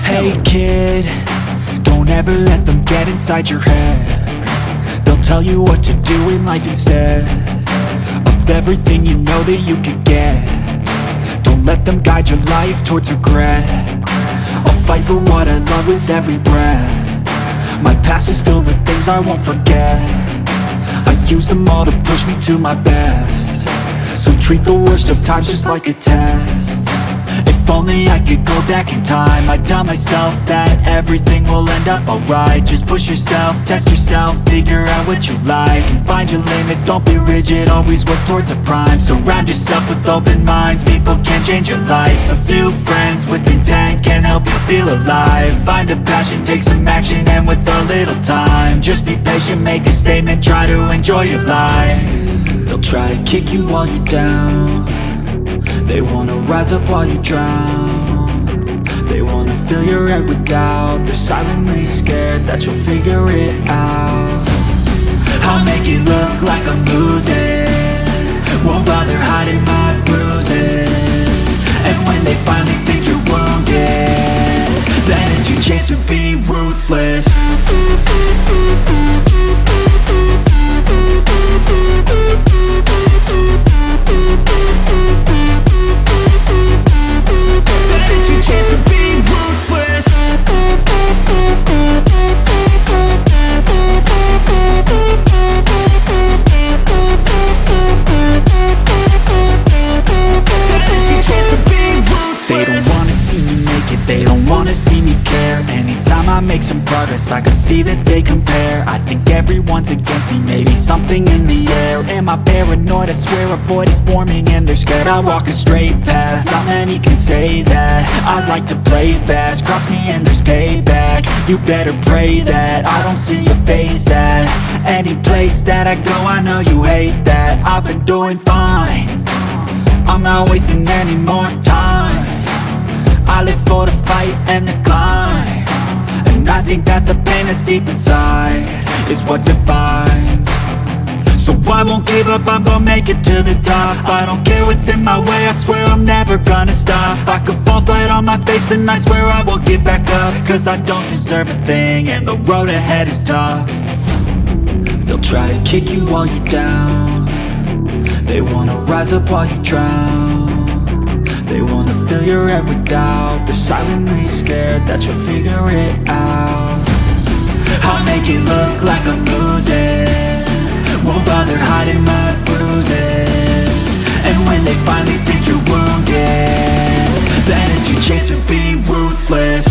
Hey kid, don't ever let them get inside your head. They'll tell you what to do in life instead of everything you know that you could get. Don't let them guide your life towards regret. I'll fight for what I love with every breath. My past is filled with things I won't forget. I use them all to push me to my best. So treat the worst of times just like a test. If only I could go back in time, I'd tell myself that everything will end up alright. Just push yourself, test yourself, figure out what you like, and find your limits, don't be rigid, always work towards a prime. Surround yourself with open minds, people can change your life. A few friends with intent can help you feel alive. Find a passion, take some action, and with a little time, just be patient, make a statement, try to enjoy your life. They'll try to kick you while you're down. They wanna rise up while you drown. They wanna fill your head with doubt. They're silently scared that you'll figure it out. I'll make it look like I'm losing, won't bother hiding my bruises. And when they finally think you're wounded, then it's your chance to be ruthless. They don't wanna see me care. Anytime I make some progress, I can see that they compare. I think everyone's against me, maybe something in the air. Am I paranoid? I swear a void is forming and they're scared. I walk a straight path, not many can say that. I like to play fast, cross me and there's payback. You better pray that I don't see your face at any place that I go. I know you hate that. I've been doing fine, I'm not wasting any more time. I live for the fight and the climb, and I think that the pain that's deep inside is what defines. So I won't give up, I'm gonna make it to the top. I don't care what's in my way, I swear I'm never gonna stop. I could fall flat on my face and I swear I will get back up, cause I don't deserve a thing and the road ahead is tough. They'll try to kick you while you're down. They wanna rise up while you drown. They wanna fill your head with doubt. They're silently scared that you'll figure it out. I'll make it look like I'm losing, won't bother hiding my bruises. And when they finally think you're wounded, then it's your chance to be ruthless.